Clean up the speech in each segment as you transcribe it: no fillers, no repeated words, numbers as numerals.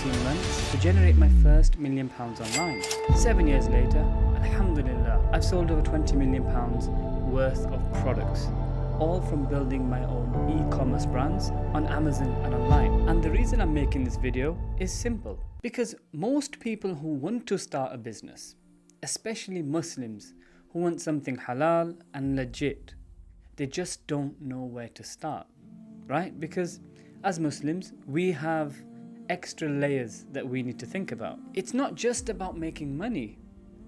18 months to generate my first £1 million online. 7 years later, alhamdulillah, I've sold over £20 million worth of products, all from building my own e-commerce brands on Amazon and online. And the reason I'm making this video is simple, because most people who want to start a business, especially Muslims who want something halal and legit, they just don't know where to start, right? Because as Muslims, we have extra layers that we need to think about. It's not just about making money,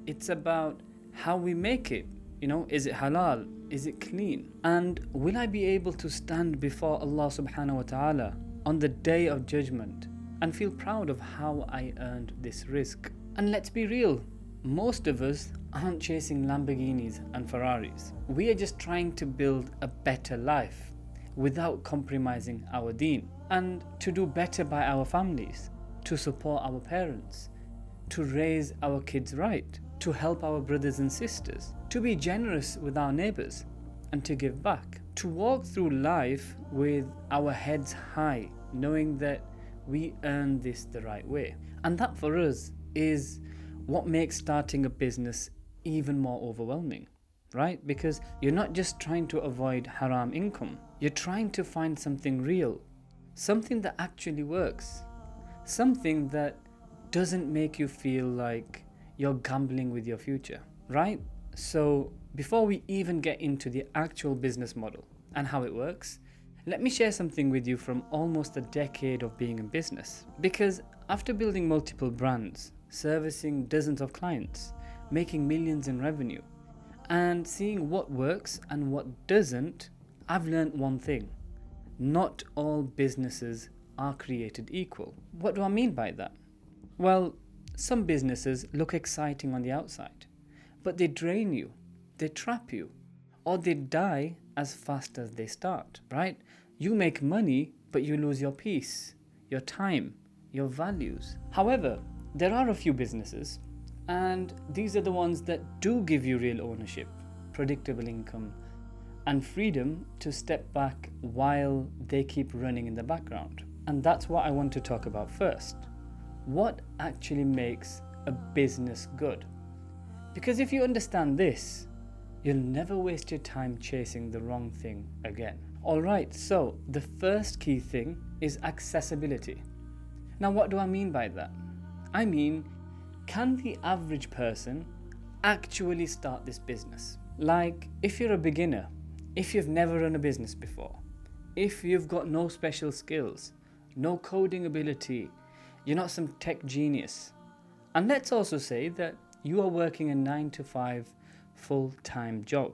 it's about how we make it. You know, is it halal? Is it clean? And will I be able to stand before Allah subhanahu wa ta'ala on the day of judgment and feel proud of how I earned this rizq? And let's be real, most of us aren't chasing Lamborghinis and Ferraris. We are just trying to build a better life without compromising our deen, and to do better by our families, to support our parents, to raise our kids right, to help our brothers and sisters, to be generous with our neighbors, and to give back, to walk through life with our heads high, knowing that we earn this the right way. And that for us is what makes starting a business even more overwhelming, right? Because you're not just trying to avoid haram income, you're trying to find something real, something that actually works, something that doesn't make you feel like you're gambling with your future, right? So before we even get into the actual business model and how it works, let me share something with you from almost a decade of being in business. Because after building multiple brands, servicing dozens of clients, making millions in revenue, and seeing what works and what doesn't, I've learned one thing: not all businesses are created equal. What do I mean by that? Well, some businesses look exciting on the outside, but they drain you, they trap you, or they die as fast as they start, right? You make money, but you lose your peace, your time, your values. However, there are a few businesses, and these are the ones that do give you real ownership, predictable income, and freedom to step back while they keep running in the background. And that's what I want to talk about first. What actually makes a business good? Because if you understand this, you'll never waste your time chasing the wrong thing again. Alright, so the first key thing is accessibility. Now, what do I mean by that? I mean, can the average person actually start this business? Like, if you're a beginner, if you've never run a business before, if you've got no special skills, no coding ability, you're not some tech genius, and let's also say that you are working a 9-to-5 full-time job,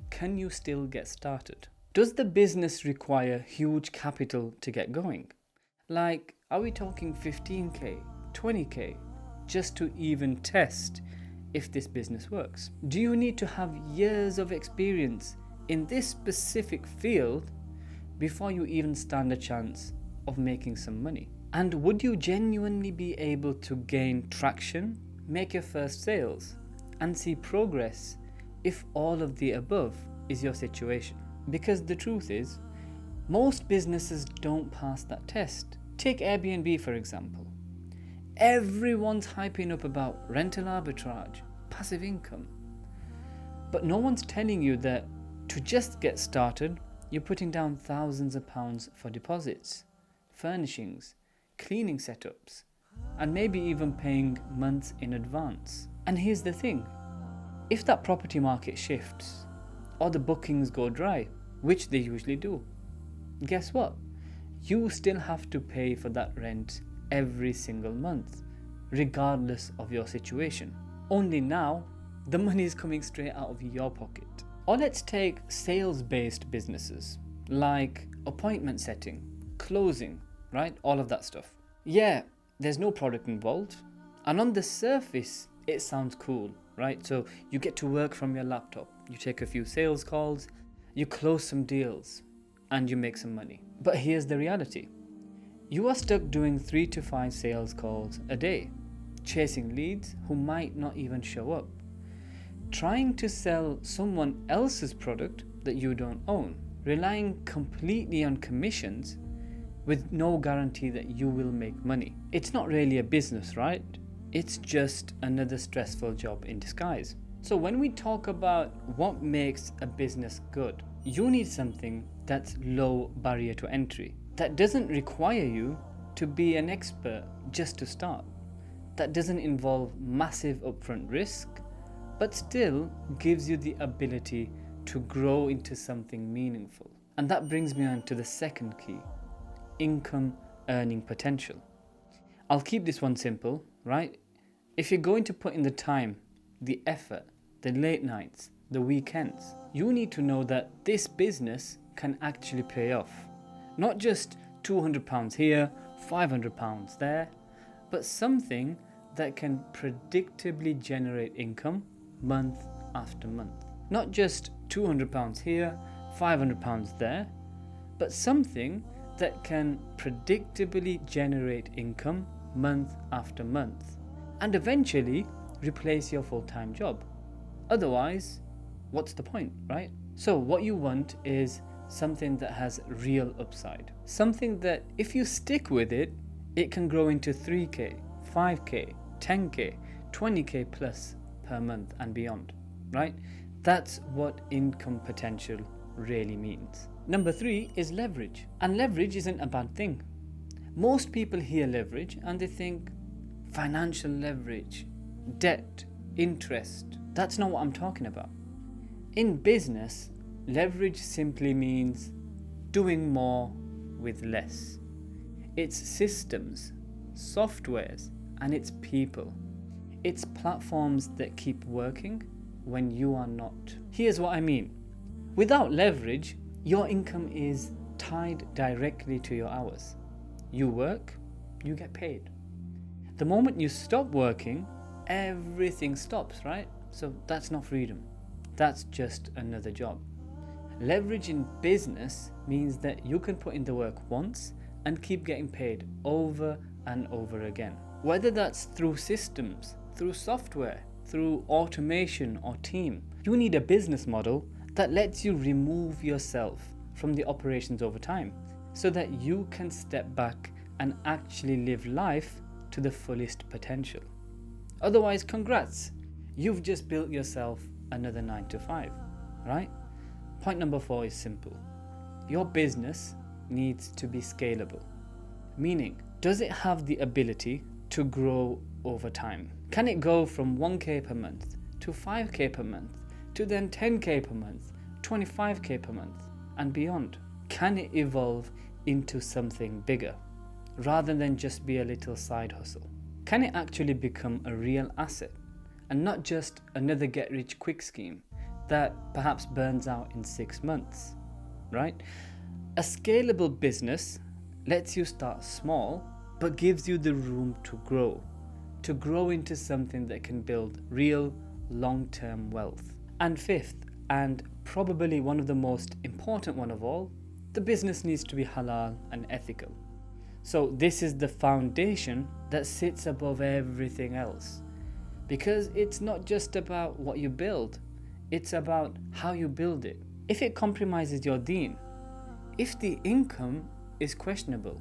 can you still get started? Does the business require huge capital to get going? Like, are we talking 15k, 20k, just to even test if this business works? Do you need to have years of experience in this specific field before you even stand a chance of making some money? And would you genuinely be able to gain traction, make your first sales, and see progress if all of the above is your situation? Because the truth is, most businesses don't pass that test. Take Airbnb for example. Everyone's hyping up about rental arbitrage, passive income. But no one's telling you that to just get started, you're putting down thousands of pounds for deposits, furnishings, cleaning setups, and maybe even paying months in advance. And here's the thing, if that property market shifts or the bookings go dry, which they usually do, guess what? You still have to pay for that rent every single month, regardless of your situation. Only now, the money is coming straight out of your pocket. Or let's take sales-based businesses, like appointment setting, closing, right? All of that stuff. Yeah, there's no product involved, and on the surface, it sounds cool, right? So you get to work from your laptop, you take a few sales calls, you close some deals, and you make some money. But here's the reality. You are stuck doing 3 to 5 sales calls a day, chasing leads who might not even show up, trying to sell someone else's product that you don't own, relying completely on commissions with no guarantee that you will make money. It's not really a business, right? It's just another stressful job in disguise. So when we talk about what makes a business good, you need something that's low barrier to entry, that doesn't require you to be an expert just to start, that doesn't involve massive upfront risk, but still gives you the ability to grow into something meaningful. And that brings me on to the second key: income earning potential. I'll keep this one simple, right? If you're going to put in the time, the effort, the late nights, the weekends, you need to know that this business can actually pay off. Not just £200 here, £500 there, but something that can predictably generate income month after month. Not just £200 here, £500 there, but something that can predictably generate income month after month and eventually replace your full-time job. Otherwise, what's the point, right? So what you want is something that has real upside. Something that if you stick with it, it can grow into 3K, 5K, 10K, 20K plus per month and beyond, right? That's what income potential really means. Number 3 is leverage. And leverage isn't a bad thing. Most people hear leverage and they think financial leverage, debt, interest. That's not what I'm talking about. In business, leverage simply means doing more with less. It's systems, softwares, and it's people. It's platforms that keep working when you are not. Here's what I mean. Without leverage, your income is tied directly to your hours. You work, you get paid. The moment you stop working, everything stops, right? So that's not freedom. That's just another job. Leverage in business means that you can put in the work once and keep getting paid over and over again. Whether that's through systems, through software, through automation or team, you need a business model that lets you remove yourself from the operations over time so that you can step back and actually live life to the fullest potential. Otherwise, congrats, you've just built yourself another 9 to 5, right? Point number 4 is simple. Your business needs to be scalable. Meaning, does it have the ability to grow over time? Can it go from 1K per month to 5K per month to then 10K per month, 25K per month and beyond? Can it evolve into something bigger rather than just be a little side hustle? Can it actually become a real asset and not just another get-rich-quick scheme that perhaps burns out in 6 months, right? A scalable business lets you start small but gives you the room to grow into something that can build real long-term wealth. And fifth, and probably one of the most important one of all, the business needs to be halal and ethical. So this is the foundation that sits above everything else. Because it's not just about what you build, it's about how you build it. If it compromises your deen, if the income is questionable,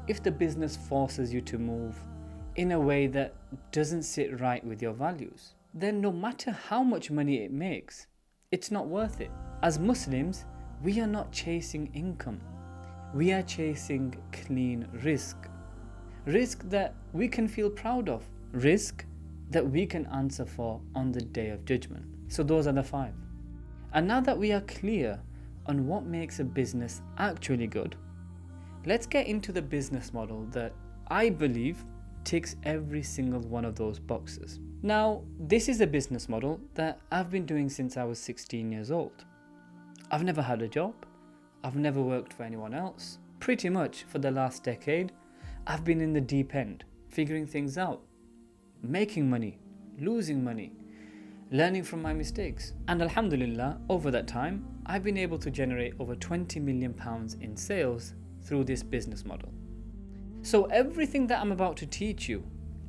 if the business forces you to move in a way that doesn't sit right with your values, then no matter how much money it makes, it's not worth it. As Muslims, we are not chasing income. We are chasing clean risk. Risk that we can feel proud of. Risk that we can answer for on the day of judgment. So those are the 5. And now that we are clear on what makes a business actually good, let's get into the business model that I believe ticks every single one of those boxes. Now, this is a business model that I've been doing since I was 16 years old. I've never had a job. I've never worked for anyone else. Pretty much for the last decade, I've been in the deep end, figuring things out, making money, losing money, learning from my mistakes. And alhamdulillah, over that time, I've been able to generate over £20 million in sales through this business model. So everything that I'm about to teach you,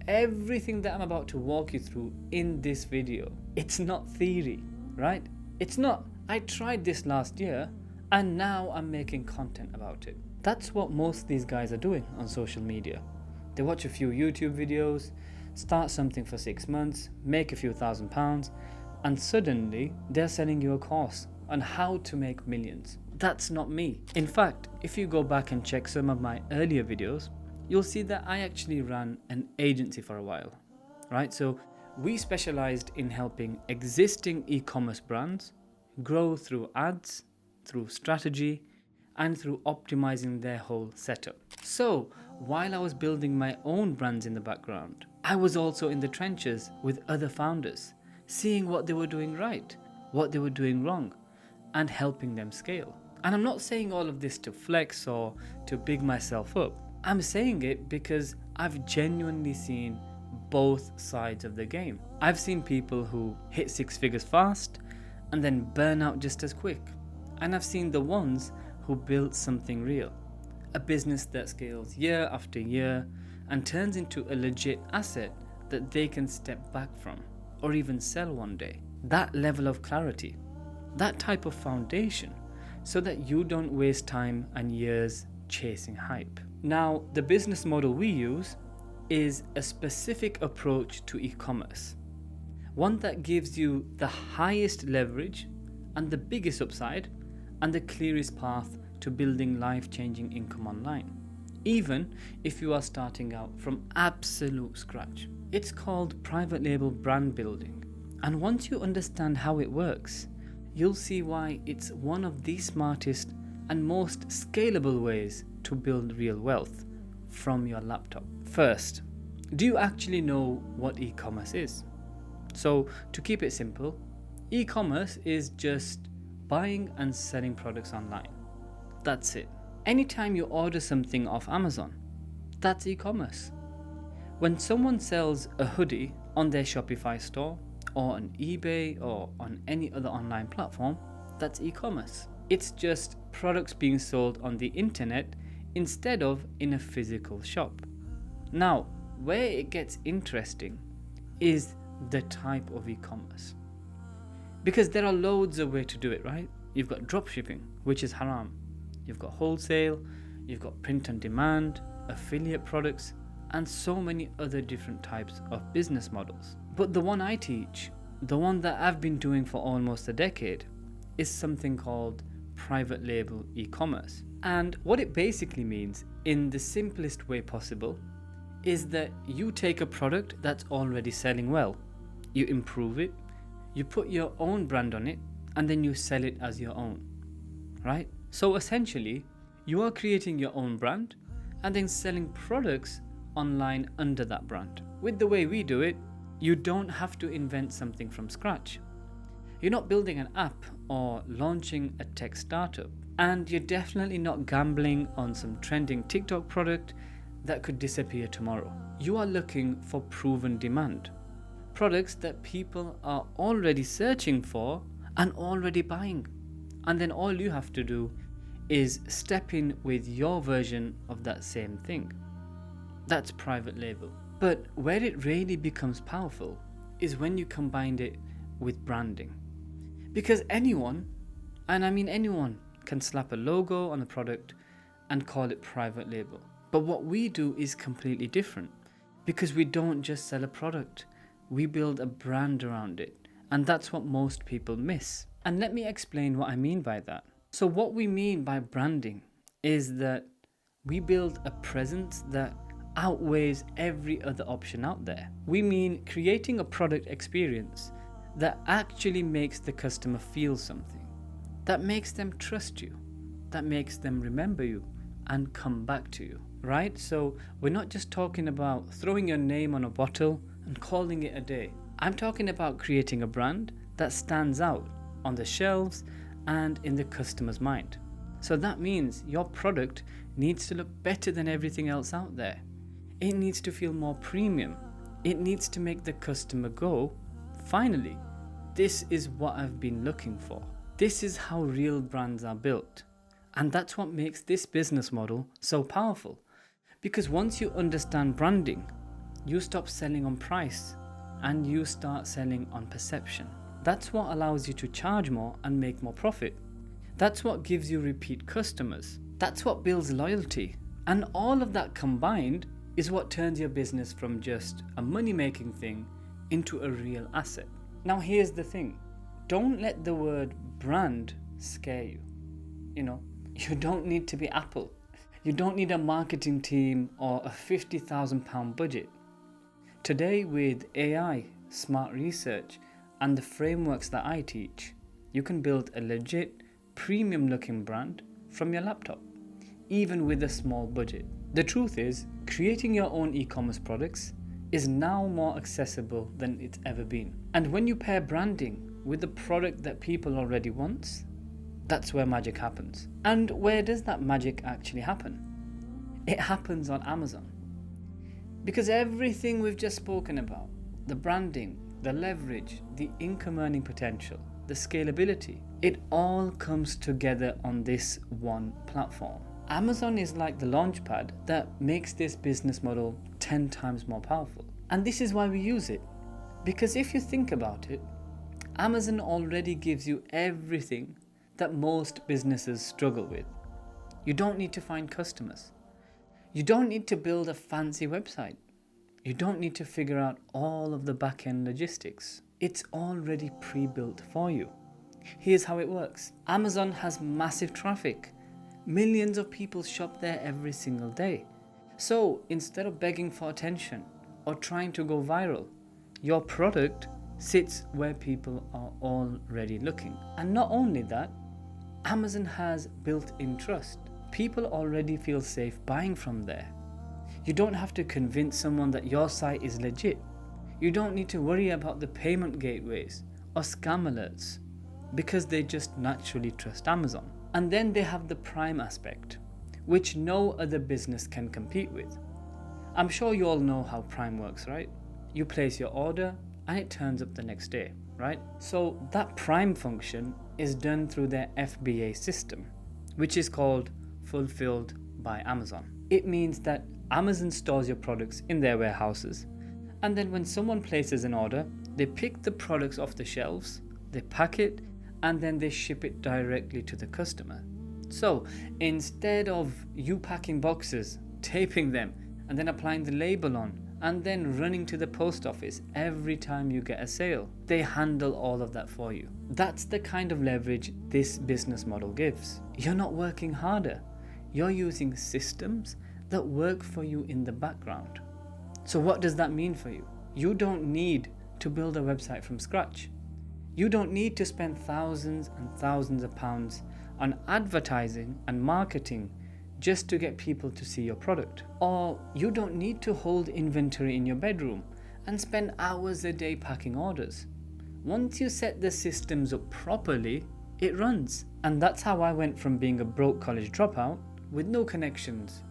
everything that I'm about to walk you through in this video, it's not theory, right? It's not, I tried this last year and now I'm making content about it. That's what most of these guys are doing on social media. They watch a few YouTube videos, start something for 6 months, make a few £1,000s, and suddenly they're selling you a course on how to make millions. That's not me. In fact, if you go back and check some of my earlier videos, you'll see that I actually ran an agency for a while, right? So we specialized in helping existing e-commerce brands grow through ads, through strategy, and through optimizing their whole setup. So while I was building my own brands in the background, I was also in the trenches with other founders, seeing what they were doing right, what they were doing wrong, and helping them scale. And I'm not saying all of this to flex or to big myself up. I'm saying it because I've genuinely seen both sides of the game. I've seen people who hit 6 figures fast and then burn out just as quick. And I've seen the ones who built something real, a business that scales year after year and turns into a legit asset that they can step back from or even sell one day. That level of clarity, that type of foundation, so that you don't waste time and years chasing hype. Now, the business model we use is a specific approach to e-commerce, one that gives you the highest leverage and the biggest upside and the clearest path to building life-changing income online, even if you are starting out from absolute scratch. It's called private label brand building, and once you understand how it works, you'll see why it's one of the smartest and most scalable ways to build real wealth from your laptop. First, do you actually know what e-commerce is? So, to keep it simple, e-commerce is just buying and selling products online. That's it. Anytime you order something off Amazon, that's e-commerce. When someone sells a hoodie on their Shopify store or on eBay or on any other online platform, that's e-commerce. It's just products being sold on the internet instead of in a physical shop. Now, where it gets interesting is the type of e-commerce. Because there are loads of ways to do it, right? You've got dropshipping, which is haram. You've got wholesale, you've got print on demand, affiliate products, and so many other different types of business models. But the one I teach, the one that I've been doing for almost a decade, is something called private label e-commerce. And what it basically means, in the simplest way possible, is that you take a product that's already selling well, you improve it, you put your own brand on it, and then you sell it as your own, right? So essentially, you are creating your own brand and then selling products online under that brand. With the way we do it, you don't have to invent something from scratch. You're not building an app or launching a tech startup, and you're definitely not gambling on some trending TikTok product that could disappear tomorrow. You are looking for proven demand, products that people are already searching for and already buying. And then all you have to do is step in with your version of that same thing. That's private label. But where it really becomes powerful is when you combine it with branding. Because anyone, and I mean anyone, can slap a logo on a product and call it private label. But what we do is completely different, because we don't just sell a product, we build a brand around it. And that's what most people miss. And let me explain what I mean by that. So what we mean by branding is that we build a presence that outweighs every other option out there. We mean creating a product experience that actually makes the customer feel something, that makes them trust you, that makes them remember you and come back to you, right? So we're not just talking about throwing your name on a bottle and calling it a day. I'm talking about creating a brand that stands out on the shelves and in the customer's mind. So that means your product needs to look better than everything else out there. It needs to feel more premium. It needs to make the customer go, finally, this is what I've been looking for. This is how real brands are built. And that's what makes this business model so powerful. Because once you understand branding, you stop selling on price and you start selling on perception. That's what allows you to charge more and make more profit. That's what gives you repeat customers. That's what builds loyalty. And all of that combined is what turns your business from just a money-making thing into a real asset. Now here's the thing. Don't let the word brand scare you. You don't need to be Apple. You don't need a marketing team or a £50,000 budget. Today, with AI, smart research, and the frameworks that I teach, you can build a legit, premium looking brand from your laptop, even with a small budget. The truth is, creating your own e-commerce products is now more accessible than it's ever been. And when you pair branding with the product that people already want, that's where magic happens. And where does that magic actually happen? It happens on Amazon. Because everything we've just spoken about, the branding, the leverage, the income earning potential, the scalability, it all comes together on this one platform. Amazon is like the launchpad that makes this business model 10 times more powerful. And this is why we use it. Because if you think about it, Amazon already gives you everything that most businesses struggle with. You don't need to find customers. You don't need to build a fancy website. You don't need to figure out all of the back-end logistics. It's already pre-built for you. Here's how it works. Amazon has massive traffic. Millions of people shop there every single day. So instead of begging for attention or trying to go viral, your product sits where people are already looking. And not only that, Amazon has built-in trust. People already feel safe buying from there. You don't have to convince someone that your site is legit. You don't need to worry about the payment gateways or scam alerts because they just naturally trust Amazon. And then they have the Prime aspect, which no other business can compete with. I'm sure you all know how Prime works, right? You place your order and it turns up the next day, right? So that Prime function is done through their FBA system, which is called Fulfilled by Amazon. It means that Amazon stores your products in their warehouses, and then when someone places an order, they pick the products off the shelves, they pack it, and then they ship it directly to the customer. So instead of you packing boxes, taping them, and then applying the label on, and then running to the post office every time you get a sale, they handle all of that for you. That's the kind of leverage this business model gives. You're not working harder. You're using systems that work for you in the background. So what does that mean for you? You don't need to build a website from scratch. You don't need to spend thousands and thousands of pounds on advertising and marketing just to get people to see your product. Or you don't need to hold inventory in your bedroom and spend hours a day packing orders. Once you set the systems up properly, it runs. And that's how I went from being a broke college dropout with no connections,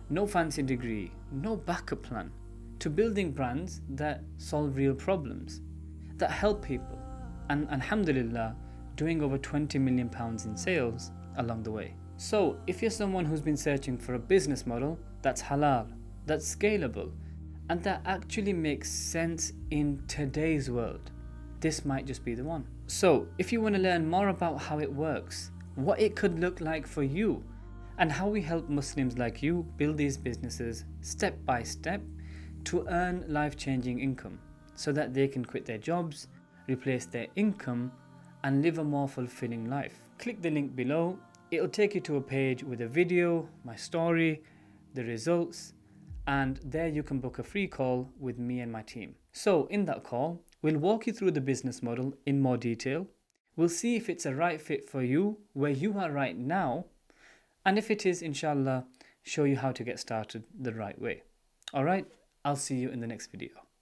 no fancy degree, no backup plan, to building brands that solve real problems, that help people, and alhamdulillah, doing over £20 million in sales along the way. So if you're someone who's been searching for a business model that's halal, that's scalable, and that actually makes sense in today's world, this might just be the one. So if you want to learn more about how it works, what it could look like for you, and how we help Muslims like you build these businesses step by step to earn life-changing income so that they can quit their jobs, replace their income, and live a more fulfilling life, click the link below. It'll take you to a page with a video, my story, the results, and there you can book a free call with me and my team. So in that call, we'll walk you through the business model in more detail. We'll see if it's a right fit for you, where you are right now, and if it is, inshallah, show you how to get started the right way. Alright, I'll see you in the next video.